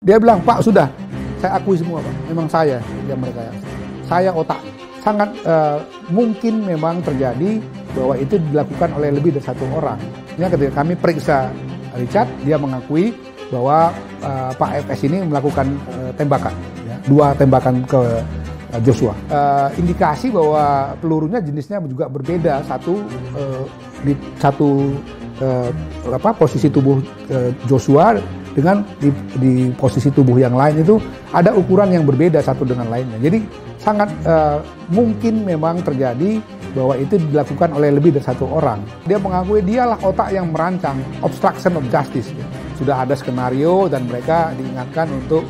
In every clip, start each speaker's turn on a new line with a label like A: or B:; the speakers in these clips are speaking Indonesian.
A: Dia bilang, Pak sudah, saya akui semua Pak, memang saya yang mereka. Saya otak. Sangat mungkin memang terjadi bahwa itu dilakukan oleh lebih dari satu orang. Ini ketika kami periksa Richard, dia mengakui bahwa Pak FS ini melakukan tembakan, ya, 2 tembakan ke Joshua. Indikasi bahwa pelurunya jenisnya juga berbeda, di posisi tubuh Joshua dengan di posisi tubuh yang lain itu ada ukuran yang berbeda satu dengan lainnya. Jadi sangat mungkin memang terjadi bahwa itu dilakukan oleh lebih dari satu orang. Dia mengakui dialah otak yang merancang obstruction of justice. Ya. Sudah ada skenario dan mereka diingatkan untuk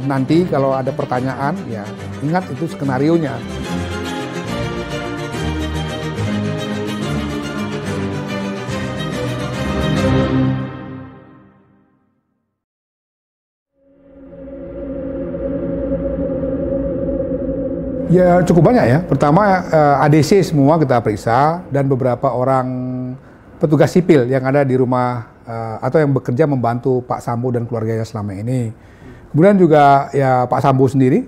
A: nanti kalau ada pertanyaan, ya ingat itu skenarionya. Ya cukup banyak ya. Pertama ADC semua kita periksa dan beberapa orang petugas sipil yang ada di rumah atau yang bekerja membantu Pak Sambo dan keluarganya selama ini. Kemudian juga ya Pak Sambo sendiri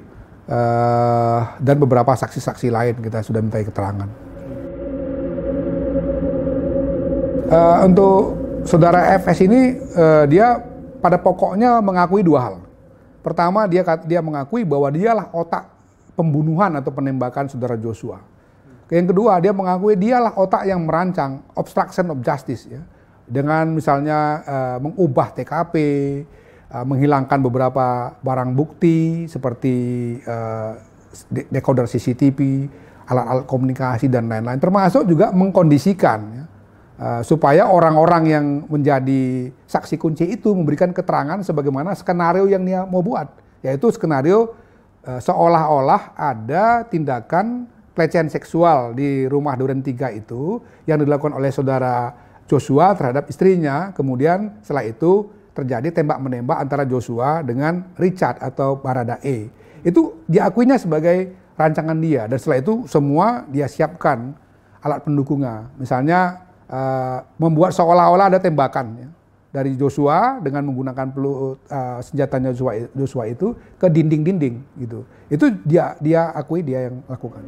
A: dan beberapa saksi-saksi lain kita sudah minta keterangan. Untuk saudara FS ini dia pada pokoknya mengakui 2 hal. Pertama dia mengakui bahwa dialah otak pembunuhan atau penembakan saudara Joshua. Yang kedua, dia mengakui dialah otak yang merancang obstruction of justice, ya, dengan misalnya mengubah TKP, menghilangkan beberapa barang bukti seperti decoder CCTV, alat-alat komunikasi dan lain-lain, termasuk juga mengkondisikan ya, supaya orang-orang yang menjadi saksi kunci itu memberikan keterangan sebagaimana skenario yang dia mau buat, yaitu skenario seolah-olah ada tindakan pelecehan seksual di rumah Duren 3 itu yang dilakukan oleh saudara Joshua terhadap istrinya. Kemudian setelah itu terjadi tembak-menembak antara Joshua dengan Richard atau Baradae. Itu diakuinya sebagai rancangan dia, dan setelah itu semua dia siapkan alat pendukungnya. Misalnya membuat seolah-olah ada tembakan ya, dari Joshua dengan menggunakan senjatanya Joshua itu ke dinding-dinding gitu. Itu dia akui dia yang lakukan.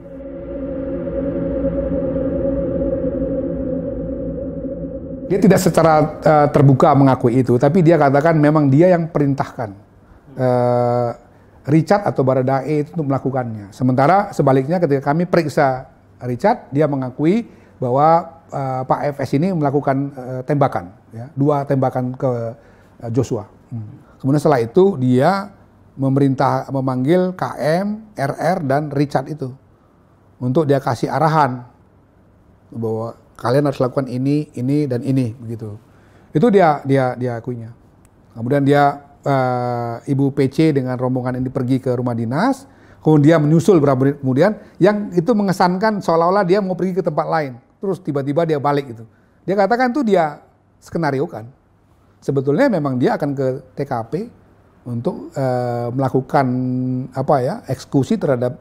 A: Dia tidak secara terbuka mengakui itu, tapi dia katakan memang dia yang perintahkan Richard atau Baradae itu untuk melakukannya. Sementara sebaliknya ketika kami periksa Richard, dia mengakui bahwa Pak FS ini melakukan tembakan, ya, 2 tembakan ke Joshua. Kemudian setelah itu dia memanggil KM, RR dan Richard itu untuk dia kasih arahan bahwa kalian harus lakukan ini dan ini begitu. Itu dia akuinya. Kemudian dia Ibu PC dengan rombongan ini pergi ke rumah dinas, kemudian dia menyusul beberapa menit kemudian, yang itu mengesankan seolah-olah dia mau pergi ke tempat lain. Terus tiba-tiba dia balik gitu. Dia katakan tuh dia skenario kan. Sebetulnya memang dia akan ke TKP untuk melakukan eksekusi terhadap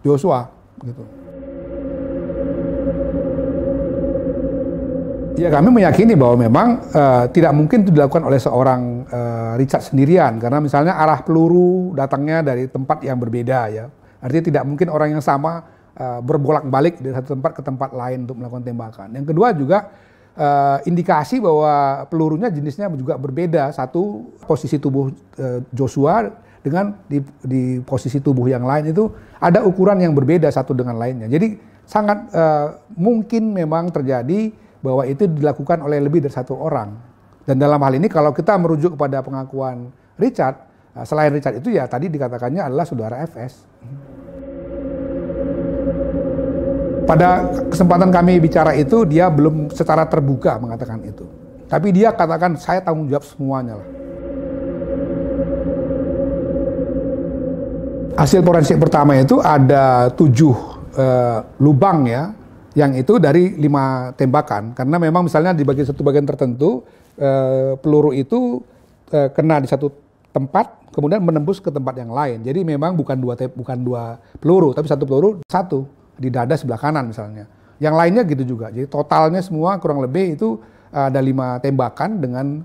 A: Joshua gitu. Ya kami meyakini bahwa memang tidak mungkin itu dilakukan oleh seorang Richard sendirian, karena misalnya arah peluru datangnya dari tempat yang berbeda ya. Artinya tidak mungkin orang yang sama berbolak-balik dari satu tempat ke tempat lain untuk melakukan tembakan. Yang kedua juga indikasi bahwa pelurunya jenisnya juga berbeda. Satu posisi tubuh Joshua dengan di posisi tubuh yang lain itu ada ukuran yang berbeda satu dengan lainnya. Jadi sangat mungkin memang terjadi bahwa itu dilakukan oleh lebih dari satu orang. Dan dalam hal ini kalau kita merujuk kepada pengakuan Richard, selain Richard itu ya tadi dikatakannya adalah saudara FS. Pada kesempatan kami bicara itu, dia belum secara terbuka mengatakan itu. Tapi dia katakan, saya tanggung jawab semuanya lah. Hasil forensik pertama itu ada 7 lubang ya, yang itu dari 5 tembakan. Karena memang misalnya di satu bagian tertentu, peluru itu kena di satu tempat, kemudian menembus ke tempat yang lain. Jadi memang bukan dua peluru, tapi satu peluru, di dada sebelah kanan misalnya. Yang lainnya gitu juga. Jadi totalnya semua kurang lebih itu ada 5 tembakan dengan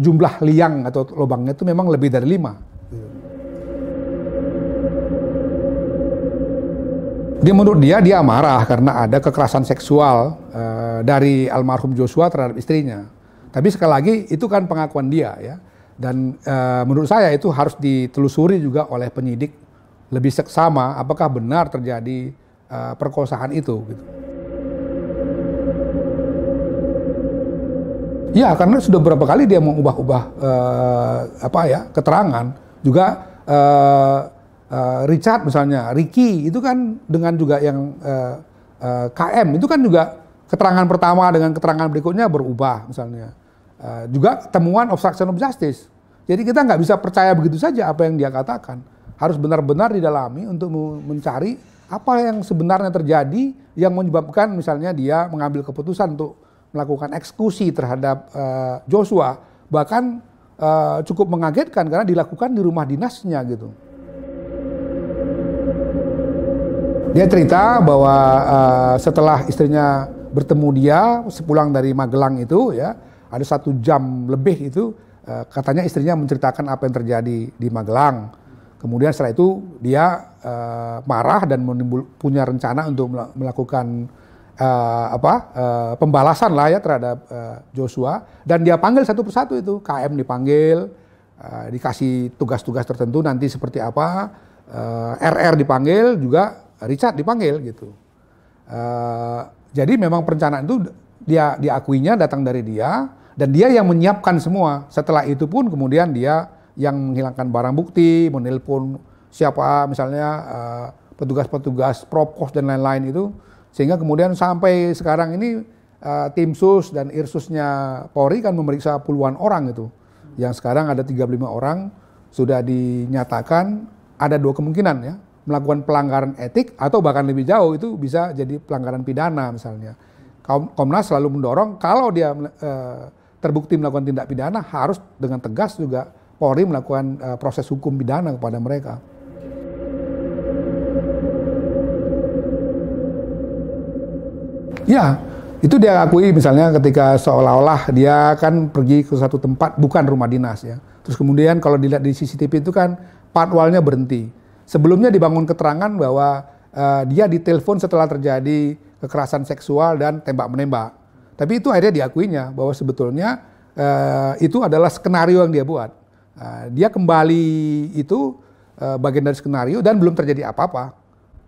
A: jumlah liang atau lubangnya itu memang lebih dari 5. Menurut dia marah karena ada kekerasan seksual dari almarhum Joshua terhadap istrinya. Tapi sekali lagi itu kan pengakuan dia ya. Dan menurut saya itu harus ditelusuri juga oleh penyidik lebih seksama apakah benar terjadi perkosaan itu. Gitu. Ya karena sudah beberapa kali dia mengubah-ubah keterangan juga. Richard misalnya, Ricky itu kan dengan juga yang KM itu kan juga keterangan pertama dengan keterangan berikutnya berubah misalnya. Juga temuan obstruction of justice. Jadi kita nggak bisa percaya begitu saja apa yang dia katakan. Harus benar-benar didalami untuk mencari apa yang sebenarnya terjadi yang menyebabkan misalnya dia mengambil keputusan untuk melakukan eksekusi terhadap Joshua. Bahkan cukup mengagetkan karena dilakukan di rumah dinasnya gitu. Dia cerita bahwa setelah istrinya bertemu dia sepulang dari Magelang itu ya ada 1 jam lebih itu katanya istrinya menceritakan apa yang terjadi di Magelang. Kemudian setelah itu dia marah dan punya rencana untuk melakukan pembalasan lah ya terhadap Joshua dan dia panggil satu persatu itu KM dipanggil dikasih tugas-tugas tertentu nanti seperti apa RR dipanggil juga Richard dipanggil gitu. Jadi memang perencanaan itu dia diakuinya datang dari dia dan dia yang menyiapkan semua. Setelah itu pun kemudian dia yang menghilangkan barang bukti, menelpon siapa misalnya petugas-petugas Propos dan lain-lain itu sehingga kemudian sampai sekarang ini tim sus dan irsusnya Polri kan memeriksa puluhan orang itu. Yang sekarang ada 35 orang sudah dinyatakan ada 2 kemungkinan ya. Melakukan pelanggaran etik atau bahkan lebih jauh itu bisa jadi pelanggaran pidana misalnya. Komnas selalu mendorong kalau dia terbukti melakukan tindak pidana harus dengan tegas juga Polri melakukan proses hukum pidana kepada mereka. Ya, itu dia akui misalnya ketika seolah-olah dia kan pergi ke satu tempat bukan rumah dinas ya. Terus kemudian kalau dilihat di CCTV itu kan patwalnya berhenti. Sebelumnya dibangun keterangan bahwa dia ditelepon setelah terjadi kekerasan seksual dan tembak-menembak. Tapi itu akhirnya diakuinya bahwa sebetulnya itu adalah skenario yang dia buat. Dia kembali itu bagian dari skenario dan belum terjadi apa-apa.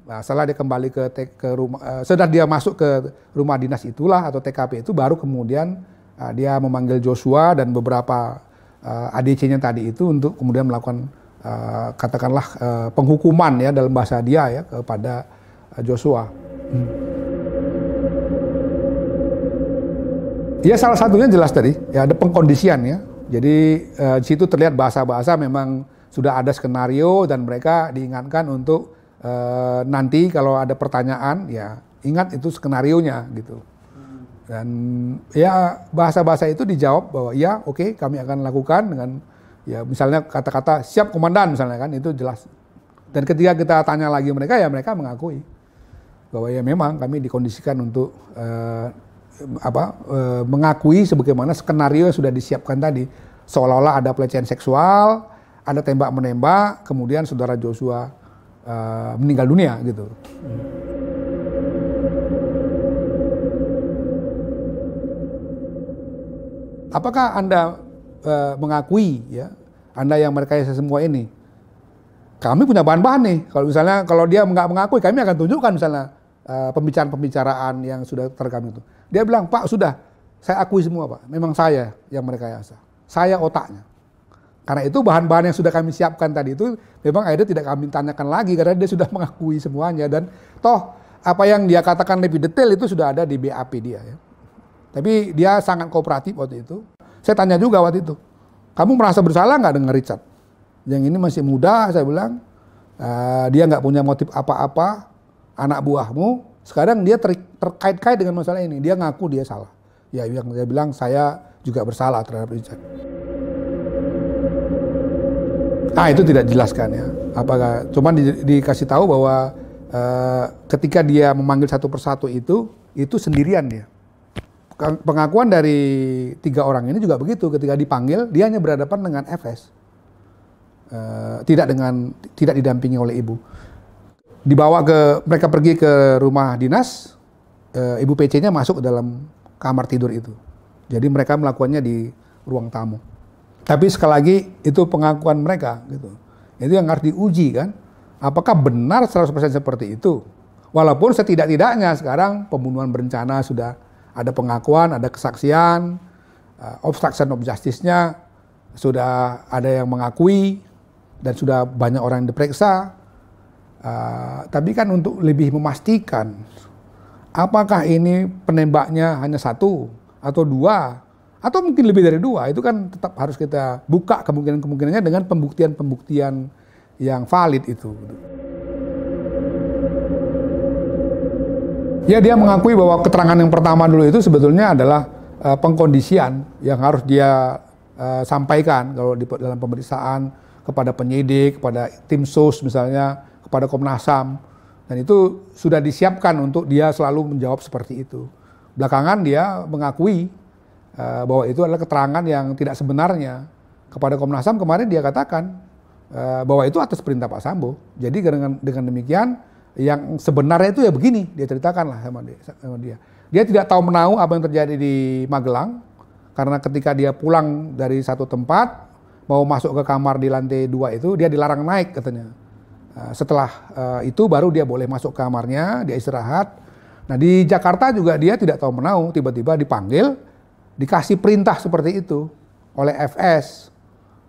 A: Nah, setelah dia kembali ke rumah, setelah dia masuk ke rumah dinas itulah atau TKP itu baru kemudian dia memanggil Joshua dan beberapa ADC-nya tadi itu untuk kemudian melakukan katakanlah penghukuman ya dalam bahasa dia ya kepada Joshua. Ya salah satunya jelas tadi ya ada pengkondisian ya. Jadi di situ terlihat bahasa-bahasa memang sudah ada skenario dan mereka diingatkan untuk nanti kalau ada pertanyaan ya ingat itu skenarionya gitu. Dan ya bahasa-bahasa itu dijawab bahwa ya oke, kami akan lakukan dengan ya misalnya kata-kata siap komandan misalnya kan itu jelas. Dan ketika kita tanya lagi mereka ya mereka mengakui bahwa ya memang kami dikondisikan untuk mengakui sebagaimana skenario yang sudah disiapkan tadi. Seolah-olah ada pelecehan seksual, ada tembak-menembak, kemudian saudara Joshua meninggal dunia gitu. Apakah Anda mengakui ya Anda yang merekayasa semua ini? Kami punya bahan-bahan nih. Kalau dia nggak mengakui, kami akan tunjukkan misalnya pembicaraan-pembicaraan yang sudah terekam itu. Dia bilang, Pak sudah, saya akui semua Pak. Memang saya yang merekayasa. Saya otaknya. Karena itu bahan-bahan yang sudah kami siapkan tadi itu memang akhirnya tidak kami tanyakan lagi karena dia sudah mengakui semuanya dan toh apa yang dia katakan lebih detail itu sudah ada di BAP dia ya. Tapi dia sangat kooperatif waktu itu. Saya tanya juga waktu itu, kamu merasa bersalah nggak dengan Richard? Yang ini masih muda, saya bilang, dia nggak punya motif apa-apa, anak buahmu. Sekarang dia terkait-kait dengan masalah ini, dia ngaku dia salah. Ya, yang dia bilang saya juga bersalah terhadap Richard. Nah itu tidak dijelaskan ya. Apakah? Cuman dikasih tahu bahwa ketika dia memanggil satu persatu itu sendirian dia. pengakuan dari 3 orang ini juga begitu. Ketika dipanggil, dia hanya berhadapan dengan FS, tidak didampingi oleh ibu. Mereka pergi ke rumah dinas, ibu PC-nya masuk ke dalam kamar tidur itu. Jadi mereka melakukannya di ruang tamu. Tapi sekali lagi itu pengakuan mereka gitu. Itu yang harus diuji kan. Apakah benar 100% seperti itu? Walaupun setidak-tidaknya sekarang pembunuhan berencana sudah ada pengakuan, ada kesaksian, obstruction of justice-nya sudah ada yang mengakui dan sudah banyak orang yang diperiksa. Tapi kan untuk lebih memastikan apakah ini penembaknya hanya 1 atau 2 atau mungkin lebih dari 2, itu kan tetap harus kita buka kemungkinan-kemungkinannya dengan pembuktian-pembuktian yang valid itu. Ya, dia mengakui bahwa keterangan yang pertama dulu itu sebetulnya adalah pengkondisian yang harus dia sampaikan kalau dalam pemeriksaan kepada penyidik, kepada tim sus misalnya, kepada Komnas HAM. Dan itu sudah disiapkan untuk dia selalu menjawab seperti itu. Belakangan dia mengakui bahwa itu adalah keterangan yang tidak sebenarnya. Kepada Komnas HAM kemarin dia katakan bahwa itu atas perintah Pak Sambo. Jadi dengan demikian yang sebenarnya itu ya begini, dia ceritakan lah sama dia. Dia tidak tahu menahu apa yang terjadi di Magelang, karena ketika dia pulang dari satu tempat, mau masuk ke kamar di lantai 2 itu, dia dilarang naik katanya. Setelah itu baru dia boleh masuk ke kamarnya, dia istirahat. Nah di Jakarta juga dia tidak tahu menahu, tiba-tiba dipanggil, dikasih perintah seperti itu oleh FS.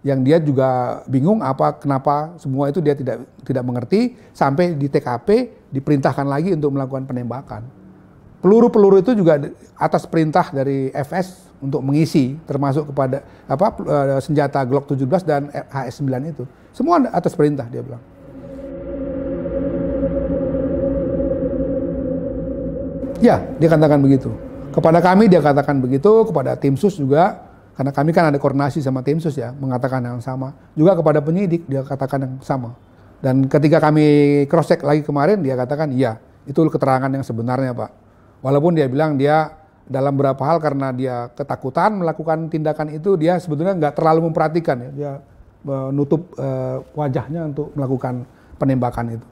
A: Yang dia juga bingung kenapa semua itu dia tidak mengerti, sampai di TKP diperintahkan lagi untuk melakukan penembakan. Peluru-peluru itu juga atas perintah dari FS untuk mengisi, termasuk kepada senjata Glock 17 dan HS9 itu. Semua atas perintah, dia bilang. Ya, dia katakan begitu. Kepada kami dia katakan begitu, kepada tim sus juga. Karena kami kan ada koordinasi sama tim sus ya, mengatakan yang sama. Juga kepada penyidik dia katakan yang sama. Dan ketika kami cross check lagi kemarin, dia katakan iya, itu keterangan yang sebenarnya Pak. Walaupun dia bilang dia dalam beberapa hal karena dia ketakutan melakukan tindakan itu, dia sebetulnya nggak terlalu memperhatikan ya. Dia menutup wajahnya untuk melakukan penembakan itu.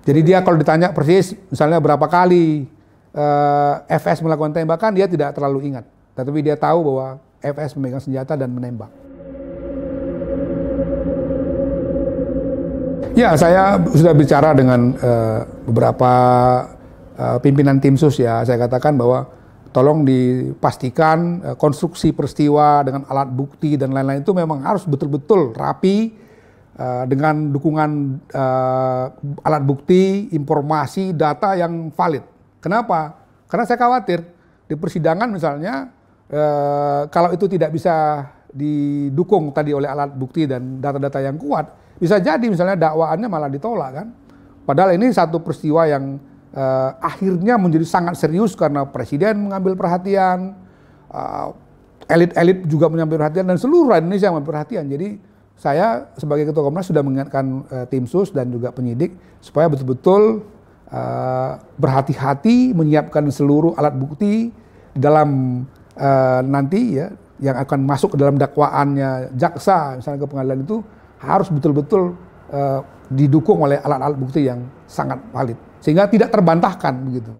A: Jadi dia kalau ditanya persis, misalnya berapa kali FS melakukan tembakan, dia tidak terlalu ingat. Tetapi dia tahu bahwa FS memegang senjata dan menembak. Ya, saya sudah bicara dengan beberapa pimpinan tim sus ya. Saya katakan bahwa tolong dipastikan konstruksi peristiwa dengan alat bukti dan lain-lain itu memang harus betul-betul rapi dengan dukungan alat bukti, informasi, data yang valid. Kenapa? Karena saya khawatir di persidangan misalnya kalau itu tidak bisa didukung tadi oleh alat bukti dan data-data yang kuat, bisa jadi misalnya dakwaannya malah ditolak kan. Padahal ini satu peristiwa yang akhirnya menjadi sangat serius karena presiden mengambil perhatian, elit-elit juga mengambil perhatian dan seluruh Indonesia mengambil perhatian. Jadi saya sebagai Ketua Komnas sudah mengingatkan tim sus dan juga penyidik supaya betul-betul berhati-hati menyiapkan seluruh alat bukti dalam nanti ya yang akan masuk ke dalam dakwaannya jaksa misalnya ke pengadilan itu harus betul-betul didukung oleh alat-alat bukti yang sangat valid sehingga tidak terbantahkan begitu.